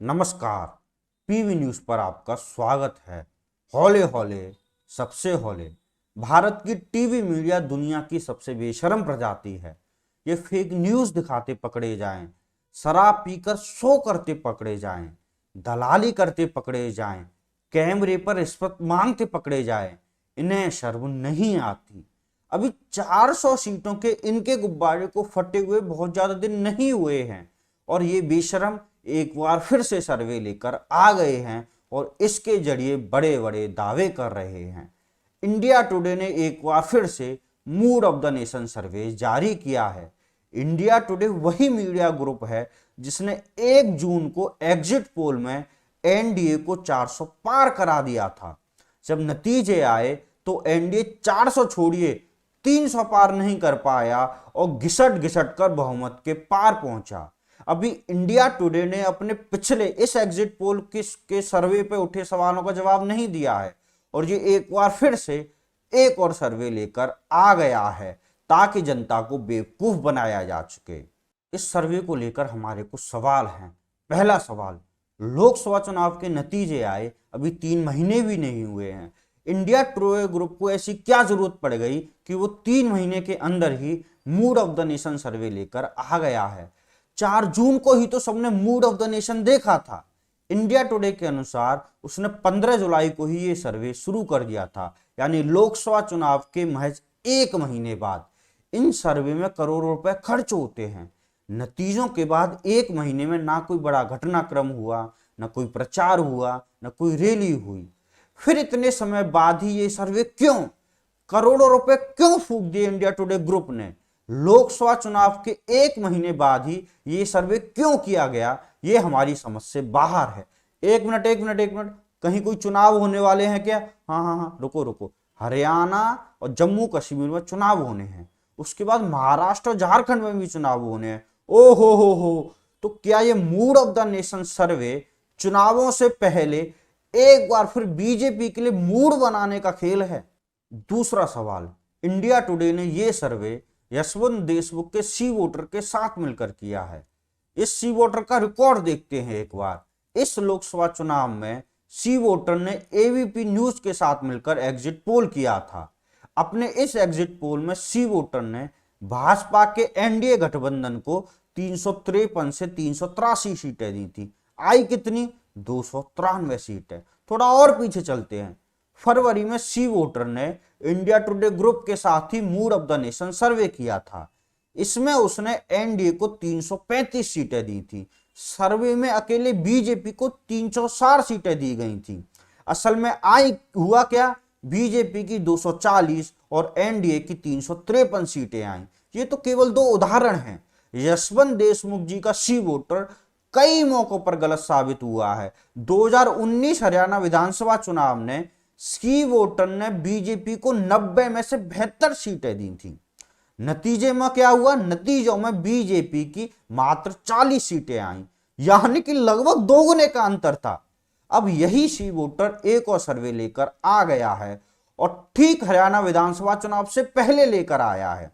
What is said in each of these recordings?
नमस्कार। PV news पर आपका स्वागत है। हौले हौले सबसे हौले भारत की टीवी मीडिया दुनिया की सबसे बेशरम प्रजाति है। ये फेक न्यूज दिखाते पकड़े जाएं, शराब पीकर शो करते पकड़े जाएं, दलाली करते पकड़े जाएं, कैमरे पर रिश्वत मांगते पकड़े जाएं, इन्हें शर्म नहीं आती। अभी 400 सीटों के इनके गुब्बारे को फटे हुए बहुत ज्यादा दिन नहीं हुए हैं और ये बेशरम एक बार फिर से सर्वे लेकर आ गए हैं और इसके जरिए बड़े बड़े दावे कर रहे हैं। इंडिया टुडे ने एक बार फिर से मूड ऑफ द नेशन सर्वे जारी किया है। इंडिया टुडे वही मीडिया ग्रुप है जिसने 1 जून को एग्जिट पोल में एनडीए को 400 पार करा दिया था। जब नतीजे आए तो एनडीए 400 छोड़िए 300 पार नहीं कर पाया और घिसट घिसट कर बहुमत के पार पहुंचा। अभी इंडिया टुडे ने अपने पिछले इस एग्जिट पोल के सर्वे पे उठे सवालों का जवाब नहीं दिया है और ये एक बार फिर से एक और सर्वे लेकर आ गया है ताकि जनता को बेवकूफ बनाया जा सके। इस सर्वे को लेकर हमारे कुछ सवाल हैं। पहला सवाल, लोकसभा चुनाव के नतीजे आए अभी 3 महीने भी नहीं हुए हैं। इंडिया टुडे ग्रुप को ऐसी क्या जरूरत पड़ गई कि वो 3 महीने के अंदर ही mood of the nation survey लेकर आ गया है। 4 जून को ही तो सबने मूड ऑफ द नेशन देखा था। इंडिया टुडे के अनुसार उसने 15 जुलाई को ही ये सर्वे शुरू कर दिया था, यानी लोकसभा चुनाव के महज 1 महीने बाद। इन सर्वे में करोड़ों रुपए खर्च होते हैं। नतीजों के बाद 1 महीने में ना कोई बड़ा घटनाक्रम हुआ, ना कोई प्रचार हुआ, ना कोई रैली हुई। फिर इतने समय बाद ही ये सर्वे क्यों? करोड़ों रुपए क्यों फूंक दिए इंडिया टुडे ग्रुप ने? लोकसभा चुनाव के 1 महीने बाद ही ये सर्वे क्यों किया गया? ये हमारी समझ से बाहर है। एक मिनट, कहीं कोई चुनाव होने वाले हैं क्या? हाँ, रुको। हरियाणा और जम्मू कश्मीर में चुनाव होने हैं, उसके बाद महाराष्ट्र और झारखंड में भी चुनाव होने हैं। ओ हो, तो क्या ये मूड ऑफ द नेशन सर्वे चुनावों से पहले एक बार फिर बीजेपी के लिए मूड बनाने का खेल है? दूसरा सवाल, इंडिया टुडे ने यह सर्वे यशवंत देशमुख के सी वोटर के साथ मिलकर किया है। इस सी वोटर का रिकॉर्ड देखते हैं एक बार। इस लोकसभा चुनाव में सी वोटर ने एबीपी न्यूज के साथ मिलकर एग्जिट पोल किया था। अपने इस एग्जिट पोल में सी वोटर ने भाजपा के एनडीए गठबंधन को 353 से 383 सीटें दी थी। आई कितनी? 293 सीटें। थोड़ा और पीछे चलते हैं। फरवरी में सी वोटर ने इंडिया टुडे ग्रुप के साथ ही mood of the nation survey किया था। इसमें उसने एनडीए को 335 सीटें दी थी। सर्वे में अकेले बीजेपी को 360 सीटें दी गई थी। असल में आई हुआ क्या? बीजेपी की 240 और एनडीए की 353 सीटें आई। ये तो केवल 2 उदाहरण हैं। यशवंत देशमुख जी का सी वोटर कई मौकों पर गलत साबित हुआ है। 2019 हरियाणा विधानसभा चुनाव ने सी वोटर ने बीजेपी को 90 में से 72 सीटें दी थी। नतीजे में क्या हुआ? नतीजों में बीजेपी की मात्र 40 सीटें आई, यानी कि लगभग 2 गुने का अंतर था। अब यही सी वोटर एक और सर्वे लेकर आ गया है और ठीक हरियाणा विधानसभा चुनाव से पहले लेकर आया है।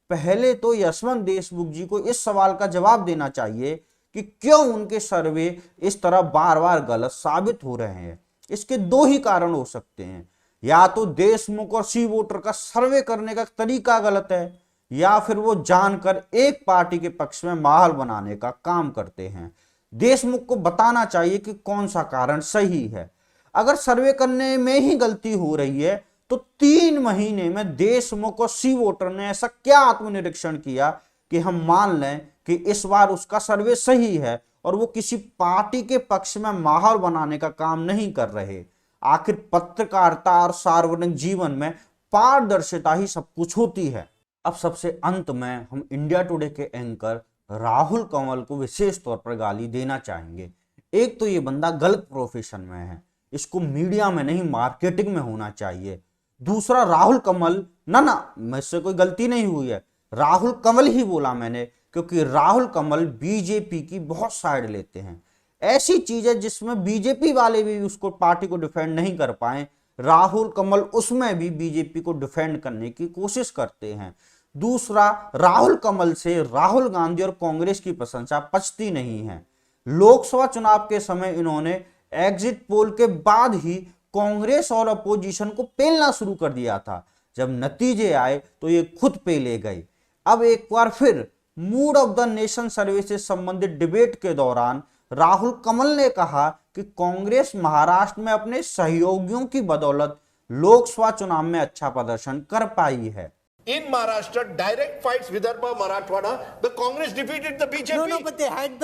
पहले तो यशवंत देशमुख जी को इस सवाल का जवाब देना चाहिए कि क्यों उनके सर्वे इस तरह बार बार गलत साबित हो रहे हैं। इसके 2 ही कारण हो सकते हैं। या तो देशमुख और सी वोटर का सर्वे करने का तरीका गलत है, या फिर वो जानकर एक पार्टी के पक्ष में माहौल बनाने का काम करते हैं। देशमुख को बताना चाहिए कि कौन सा कारण सही है। अगर सर्वे करने में ही गलती हो रही है तो 3 महीने में देशमुख और सी वोटर ने ऐसा क्या आत्मनिरीक्षण किया कि हम मान लें कि इस बार उसका सर्वे सही है और वो किसी पार्टी के पक्ष में माहौल बनाने का काम नहीं कर रहे। आखिर पत्रकारिता और सार्वजनिक जीवन में पारदर्शिता ही सब कुछ होती है। अब सबसे अंत में हम इंडिया टुडे के एंकर राहुल कंवल को विशेष तौर पर गाली देना चाहेंगे। एक तो ये बंदा गलत प्रोफेशन में है, इसको मीडिया में नहीं मार्केटिंग में होना चाहिए। दूसरा, राहुल कमल ना मुझसे कोई गलती नहीं हुई है, राहुल कंवल ही बोला मैंने, क्योंकि राहुल कंवल बीजेपी की बहुत साइड लेते हैं। ऐसी चीज है जिसमें बीजेपी वाले भी उसको पार्टी को डिफेंड नहीं कर पाए, राहुल कंवल उसमें भी बीजेपी को डिफेंड करने की कोशिश करते हैं। दूसरा, राहुल कंवल से राहुल गांधी और कांग्रेस की प्रशंसा पचती नहीं है। लोकसभा चुनाव के समय इन्होंने एग्जिट पोल के बाद ही कांग्रेस और अपोजिशन को पेलना शुरू कर दिया था। जब नतीजे आए तो ये खुद पेले गए। अब एक बार फिर मूड ऑफ द नेशन सर्वे से संबंधित डिबेट के दौरान राहुल कमल ने कहा कि कांग्रेस महाराष्ट्र में अपने सहयोगियों की बदौलत लोकसभा चुनाव में अच्छा प्रदर्शन कर पाई है। In Maharashtra, direct fights Vidarbha, Marathwada, the Congress defeated the BJP. No, but they had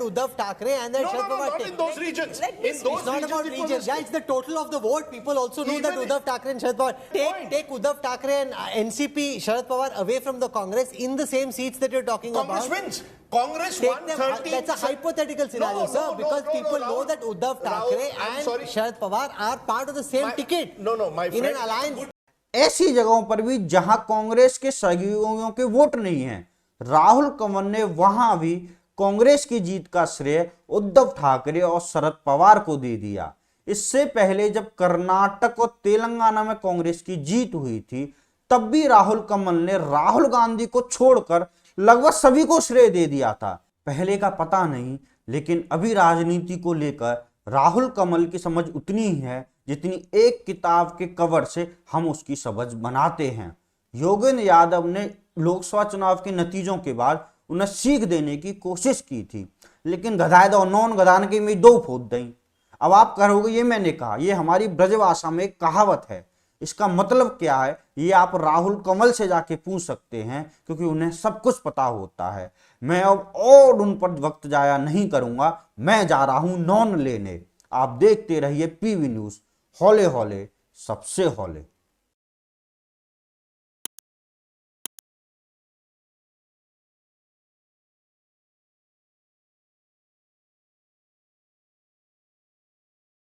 Uddhav Thackeray and No, not in those regions. It's not about regions. Yeah, it's the total of the vote. People also know that Uddhav Thackeray and Sharad Pawar. Take Uddhav Thackeray and NCP, Sharad Pawar away from the Congress in the same seats that you're talking Congress about. wins. Congress won 13. That's a hypothetical scenario, sir, because people know that Uddhav Thackeray and Sharad Pawar are part of the same ticket. No, my friend. In an alliance. ऐसी जगहों पर भी जहां कांग्रेस के सहयोगियों के vote नहीं हैं, राहुल कमल ने वहां भी कांग्रेस की जीत का श्रेय उद्धव ठाकरे और शरद पवार को दे दिया। इससे पहले जब कर्नाटक और तेलंगाना में कांग्रेस की जीत हुई थी, तब भी राहुल कमल ने राहुल गांधी को छोड़कर लगभग सभी को श्रेय दे दिया था। पहले का पता नहीं, लेकिन अभी राजनीति को लेकर राहुल कमल की समझ उतनी ही है जितनी एक किताब के कवर से हम उसकी समझ बनाते हैं। योगेंद्र यादव ने लोकसभा चुनाव के नतीजों के बाद उन्हें सीख देने की कोशिश की थी, लेकिन गधाए दो नौन गधान के में दो फूट दई। अब आप कहोगे ये मैंने कहा, ये हमारी ब्रजभाषा में एक कहावत है। इसका मतलब क्या है ये आप राहुल कमल से जाके पूछ सकते हैं, क्योंकि उन्हें सब कुछ पता होता है। मैं अब और उन पर वक्त जाया नहीं करूंगा, मैं जा रहा हूं नॉन लेने। आप देखते रहिए पीवी न्यूज, हौले हौले सबसे हौले।